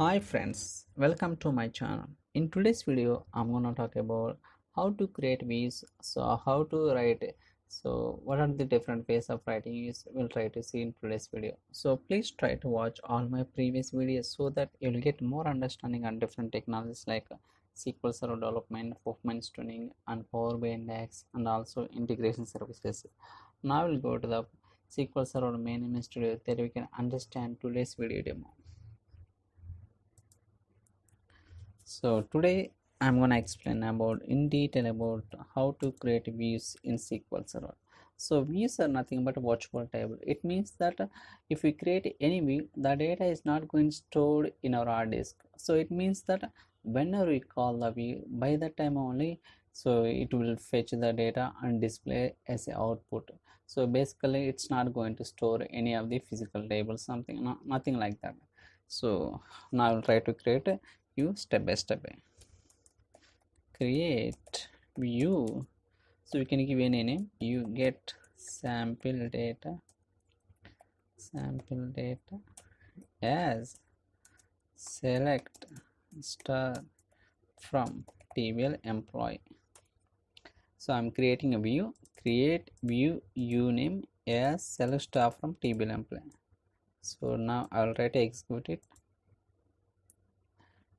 Hi friends, welcome to my channel. In today's video, I'm gonna talk about how to create views. So how to write. So what are the different ways of writing views? We'll try to see in today's video. So please try to watch all my previous videos so that you'll get more understanding on different technologies like SQL Server development, performance tuning, and Power BI index, and also integration services. Now we'll go to the SQL Server main image studio. There we can understand today's video demo. So today I'm going to explain about in detail about how to create views in SQL Server. So views are nothing but a watchable table. It means that if we create any view, the data is not going stored in our hard disk. So it means that whenever we call the view, by that time only, so it will fetch the data and display as a output. So basically it's not going to store any of the physical tables, something, no, nothing like that. So now I will try to create a view step by step. Create view, so you can give any name. You get sample data as select star from table employee. So I'm creating a view. Create view uname as select star from table employee. So now I'll try to execute it.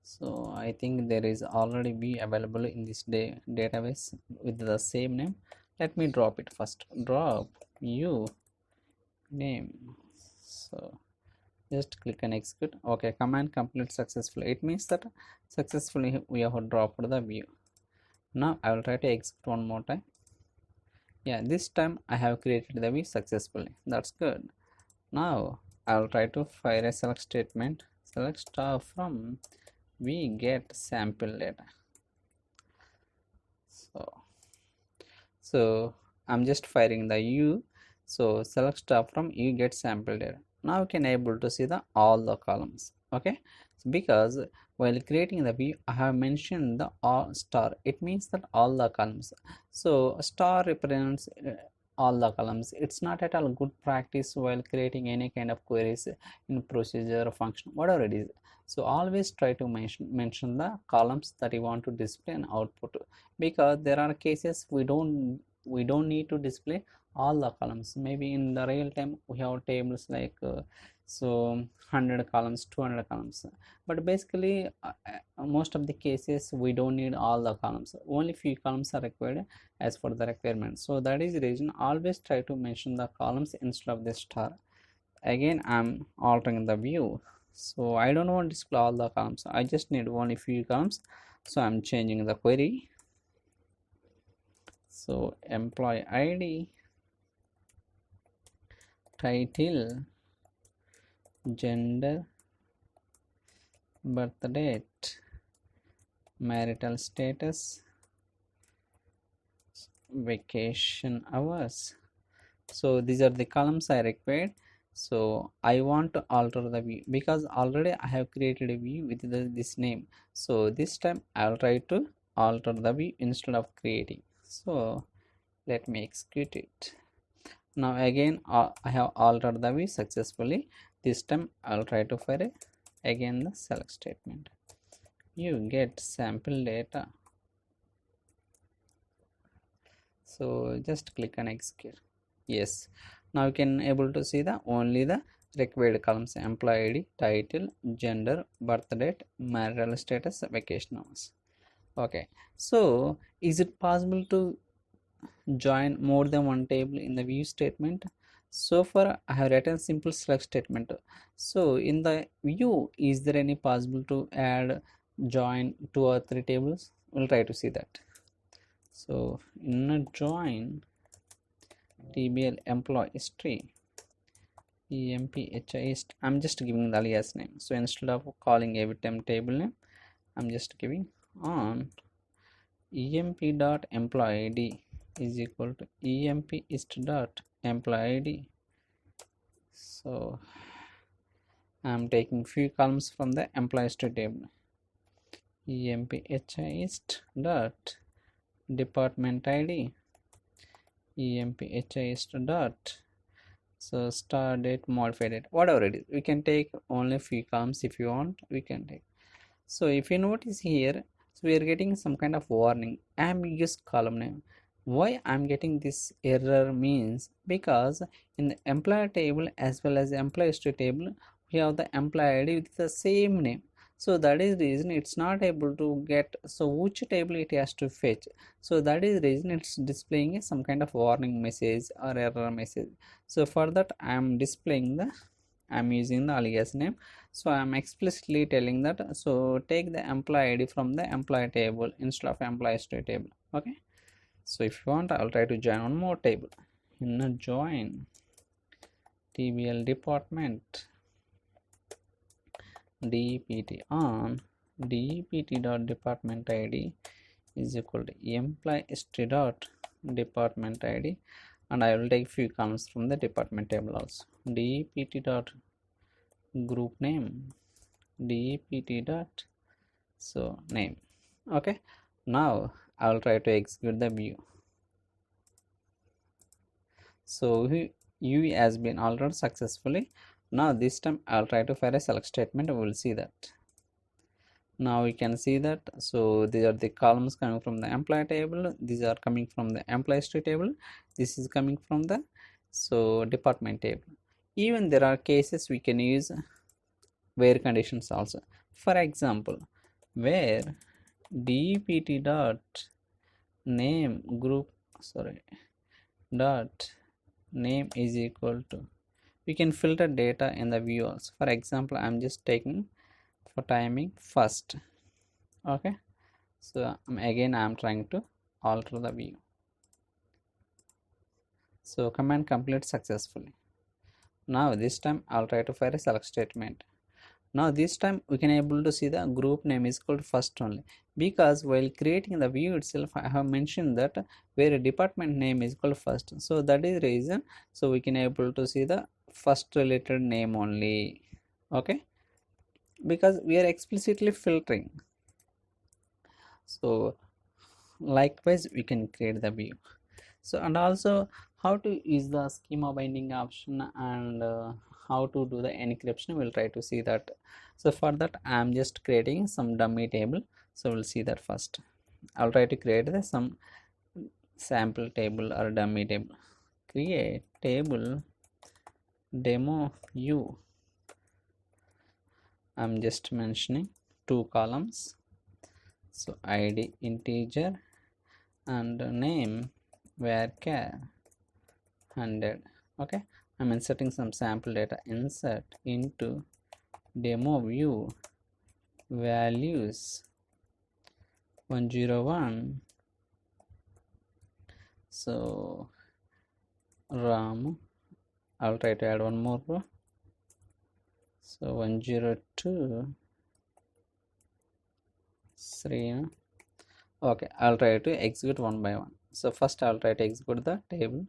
So I think there is already view available in this database with the same name. Let me drop it first. Drop view name. So just click and execute. Okay, command complete successfully. It means that successfully we have dropped the view. Now I will try to execute one more time. Yeah, this time I have created the view successfully. That's good. Now I will try to fire a select statement. Select star from we get sample data. So I'm just firing the u. So select star from you get sample data. Now you can able to see the all the columns. Okay, so because while creating the view I have mentioned the all star, it means that all the columns. So star represents all the columns. It's not at all good practice while creating any kind of queries in procedure or function, whatever it is. So always try to mention the columns that you want to display and output, because there are cases we don't need to display all the columns. Maybe in the real time we have tables like so 100 columns, 200 columns, but basically most of the cases we don't need all the columns. Only few columns are required as for the requirement. So that is the reason always try to mention the columns instead of the star. Again I'm altering the view, so I don't want to display all the columns. I just need only few columns. So I'm changing the query. So employee ID, title, gender, birth date, marital status, vacation hours. So these are the columns I required. So I want to alter the view because already I have created a view with this name. So this time I'll try to alter the view instead of creating. So let me execute it. Now again I have altered the view successfully. This time I'll try to fire again the select statement. You get sample data. So just click on execute. Yes, now you can able to see the only the required columns: employee ID, title, gender, birth date, marital status, vacation hours. Okay, so is it possible to join more than one table in the view statement? So far I have written simple select statement. So in the view, is there any possible to add join 2 or 3 tables? We'll try to see that. So in a join tbl employee history emphist, I'm just giving the alias name. So instead of calling every time table name, I'm just giving on emp.employee id is equal to emphist.employee id. So I'm taking few columns from the employee history table. emphist dot department id, emphist dot So start date, modified date, whatever it is, we can take only few columns. If you want, we can take. So if you notice here, so we are getting some kind of warning, ambiguous column name. Why I'm getting this error means because in the employer table as well as the employee history table, we have the employee ID with the same name. So that is the reason it's not able to get, so which table it has to fetch. So that is the reason it's displaying some kind of warning message or error message. So for that I'm displaying the, I'm using the alias name. So I'm explicitly telling that, so take the employee ID from the employee table instead of employee history table. Okay, so if you want, I'll try to join one more table. In a join tbl department dpt on dpt dot department id is equal to employee history dot department id, and I will take few columns from the department table also. dpt dot group name, dpt dot, so name. Okay, now I'll try to execute the view. So UI has been altered successfully. Now this time I'll try to fire a select statement. We will see that. Now we can see that, so these are the columns coming from the employee table, these are coming from the employee history table, this is coming from the, so department table. Even there are cases we can use where conditions also. For example, where dpt dot name group, sorry, dot name is equal to, we can filter data in the view also. For example, I'm just taking for timing first. Okay, so again I'm trying to alter the view. So command complete successfully. Now this time I'll try to fire a select statement. Now this time we can able to see the group name is equal to first only, because while creating the view itself I have mentioned that where a department name is equal to first, so that is the reason, so we can able to see the first related name only. Okay, because we are explicitly filtering. So likewise we can create the view. So and also how to use the schema binding option, and how to do the encryption, we'll try to see that. So for that I'm just creating some dummy table, so we'll see that first. I'll try to create some sample table or dummy table. Create table demo view, I'm just mentioning 2 columns, so id integer and name varchar 100. Okay, I'm inserting some sample data, insert into demo view values 101, so ram, I'll try to add one more row, so 102 Sri. Okay, I'll try to execute one by one. So first I'll try to execute the table.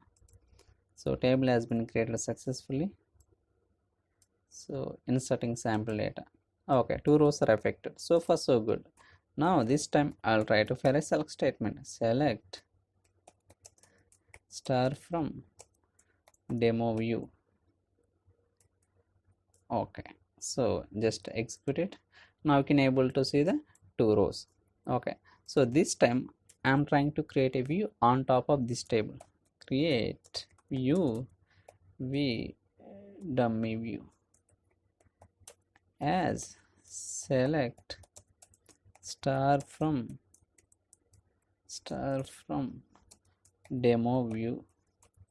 So table has been created successfully, so inserting sample data. Okay, 2 rows are affected, so far so good. Now this time I'll try to fire a select statement, select star from demo view. Okay, so just execute it. Now you can able to see the 2 rows. Okay, so this time I'm trying to create a view on top of this table. Create view v dummy view as select star from demo view.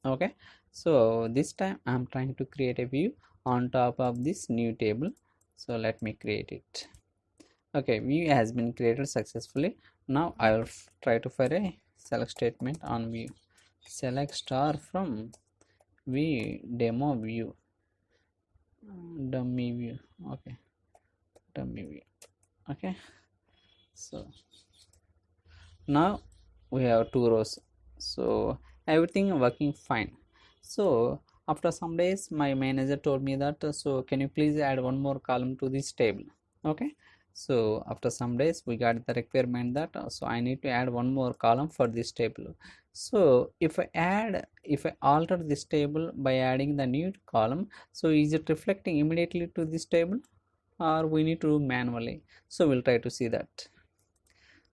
Okay, so this time I'm trying to create a view on top of this new table, so let me create it. Okay, view has been created successfully. Now I will try to fire a select statement on view, select star from v demo view dummy view. Okay, dummy view. Okay, so now we have 2 rows, so everything working fine. So after some days my manager told me that, so can you please add one more column to this table. Okay, So after some days we got the requirement that so I need to add one more column for this table. So if I alter this table by adding the new column, so is it reflecting immediately to this table or we need to do manually? So we'll try to see that.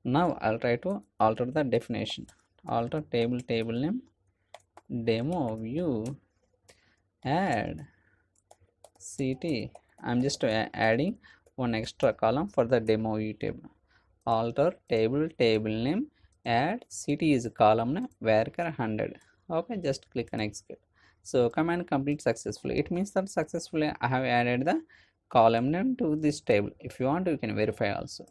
Now I'll try to alter the definition. Alter table name demo view add ct. I'm just adding one extra column for the demo view table. Alter table name add ct is column name varchar 100. Okay, just click on execute. So command complete successfully. It means that successfully I have added the column name to this table. If you want, you can verify also.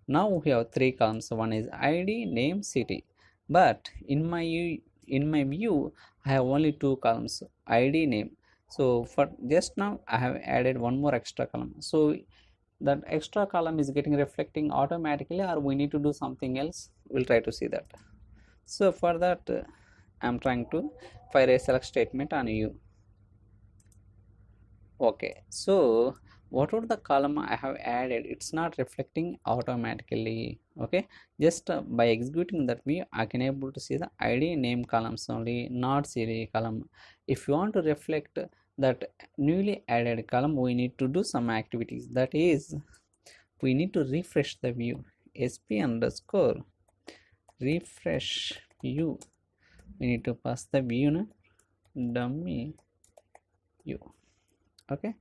Now we have three columns. One is id, name, city. But in my view I have only two columns, id, name. So for just now I have added one more extra column. So that extra column is getting reflecting automatically or we need to do something else? We'll try to see that. So for that I'm trying to fire a select statement on u. Okay, so whatever the column I have added, it's not reflecting automatically. Okay, just by executing that view I can able to see the id, name columns only, not city column. If you want to reflect that newly added column, we need to do some activities. That is, we need to refresh the view. sp underscore refresh view. We need to pass the view name dummy view. Okay,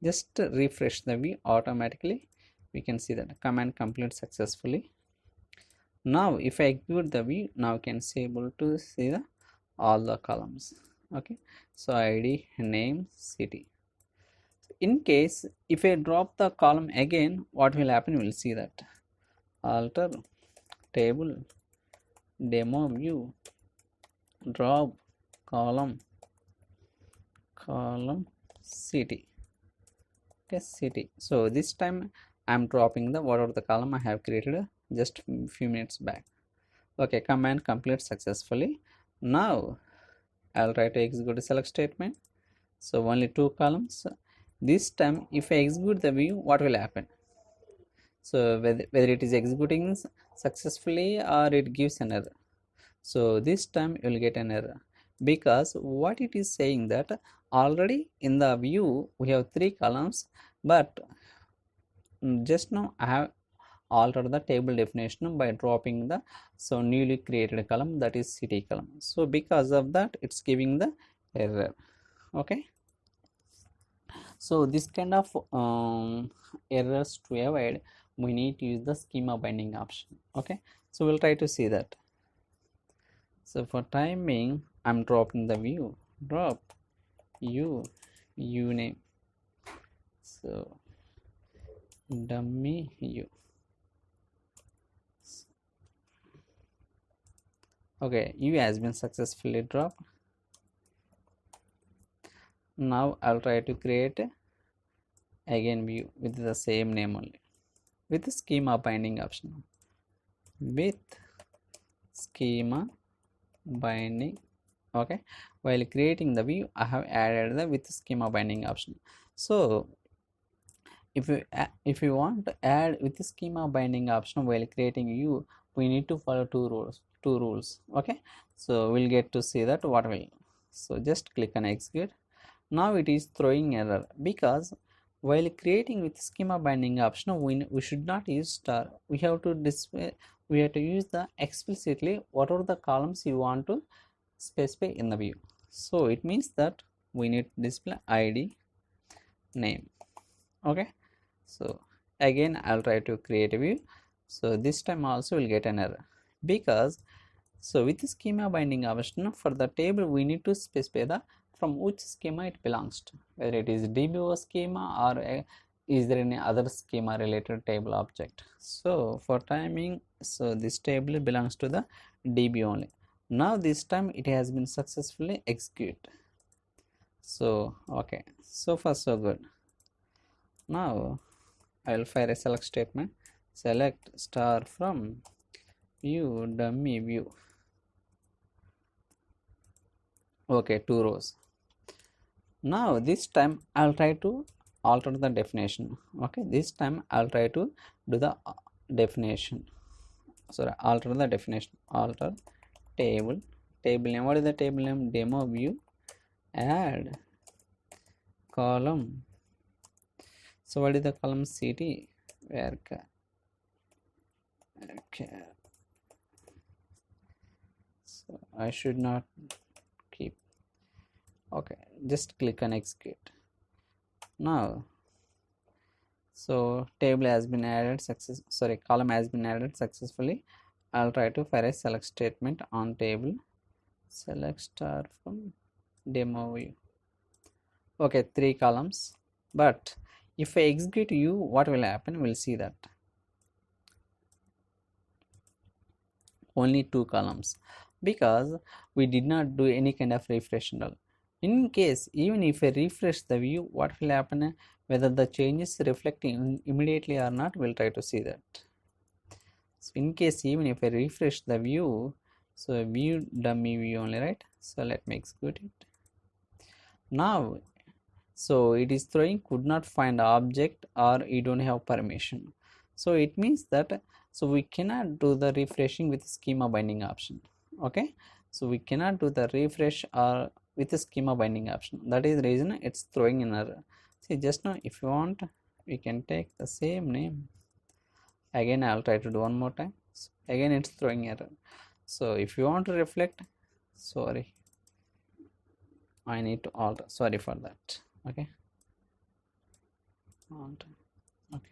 just refresh the view automatically. We can see that command complete successfully. Now if I execute the view, now you can see able to see the all the columns. Okay, so id, name, city. In case if I drop the column again, what will happen? We'll see that. Alter table demo view drop column city. Okay, city. So this time I'm dropping the whatever the column I have created just few minutes back. Okay, command complete successfully. Now I'll try to execute the select statement. So only two columns. This time if I execute the view, what will happen? So whether it is executing successfully or it gives an error. So this time you will get an error, because what it is saying that already in the view we have three columns, but just now I have altered the table definition by dropping the newly created column, that is city column. So because of that it's giving the error. Okay, so this kind of errors to avoid, we need to use the schema binding option. Okay, so we'll try to see that. So for timing I'm dropping the view drop u name, so dummy u. Okay, u has been successfully dropped. Now I'll try to create again view with the same name only, with the schema binding option. With schema binding. Okay, while creating the view I have added the with schema binding option. So if you want to add with the schema binding option while creating view, we need to follow two rules. Okay, so we'll get to see that what will. So just click on execute. Now it is throwing error because while creating with schema binding option we should not use star. We have to display, we have to use the explicitly whatever the columns you want to specify in the view. So it means that we need to display id, name. Okay, so again I'll try to create a view. So this time also will get an error, because so with the schema binding option for the table we need to specify the from which schema it belongs to, whether it is DBO schema or is there any other schema related table object. So for timing, so this table belongs to the DB only. Now this time it has been successfully executed. So okay, so far so good. Now I will fire a select statement, select star from view dummy view. Okay, two rows. Now this time I'll try to alter the definition. Okay, this time I'll try to do the definition. Sorry, alter the definition. Alter table name. What is the table name? Demo view. Add column. So what is the column? cd where okay. So I should not keep. Okay, just click on execute. Now, so table has been added column has been added successfully. I'll try to fire a select statement on table. Select star from demo view. Okay, 3 columns. But if I execute u, what will happen? We'll see that only 2 columns, because we did not do any kind of refresh and all. In case even if I refresh the view, what will happen? Whether the changes reflecting immediately or not, we'll try to see that. So in case even if I refresh the view, so view dummy view only, right? So let me execute it now. So it is throwing could not find object or you don't have permission. So it means that so we cannot do the refreshing with schema binding option. Okay, so we cannot do the refresh or with the schema binding option. That is the reason it's throwing an error. See, just now if you want, we can take the same name. Again I'll try to do one more time. So again it's throwing error. So if you want to reflect, sorry, I need to alter. Sorry for that. Okay, okay,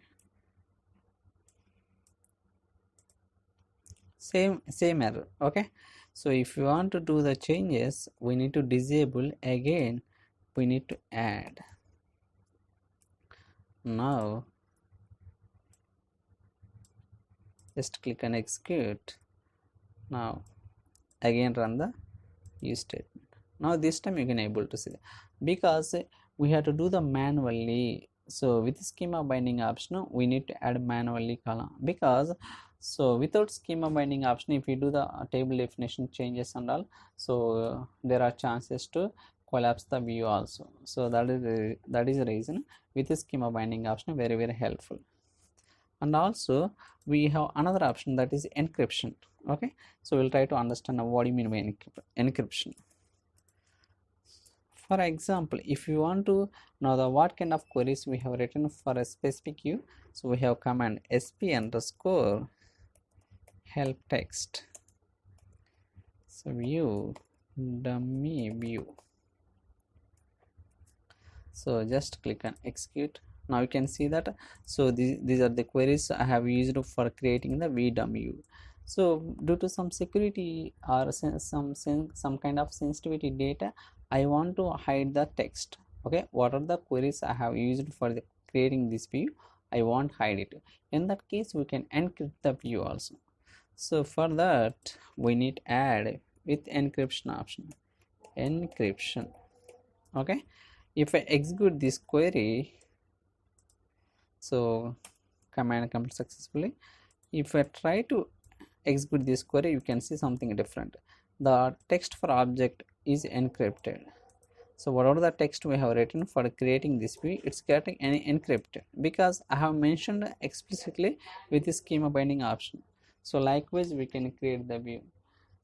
same error. Okay, so if you want to do the changes, we need to disable. Again we need to add. Now just click on execute. Now again run the use statement. Now this time you can able to see, because we have to do the manually. So with schema binding option we need to add manually column, because so without schema binding option, if you do the table definition changes and all, so there are chances to collapse the view also. So that is the reason with the schema binding option very helpful. And also we have another option, that is encryption. Okay, so we'll try to understand what do you mean by encryption. For example, if you want to know the what kind of queries we have written for a specific view, so we have command sp underscore help text, so view dummy view. So just click on execute. Now you can see that so these are the queries I have used for creating the v dummy view. So due to some security or some kind of sensitivity data, I want to hide the text. Okay, what are the queries I have used for the creating this view, I won't hide it. In that case we can encrypt the view also. So for that we need add with encryption option, encryption. Okay, if I execute this query, so command complete successfully. If I try to execute this query, you can see something different. The text for object is encrypted. So whatever the text we have written for creating this view, it's getting encrypted, because I have mentioned explicitly with the schema binding option. So likewise we can create the view.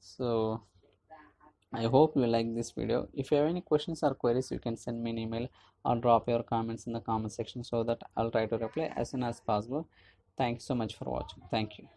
So I hope you like this video. If you have any questions or queries, you can send me an email or drop your comments in the comment section, so that I'll try to reply as soon as possible. Thanks so much for watching. Thank you.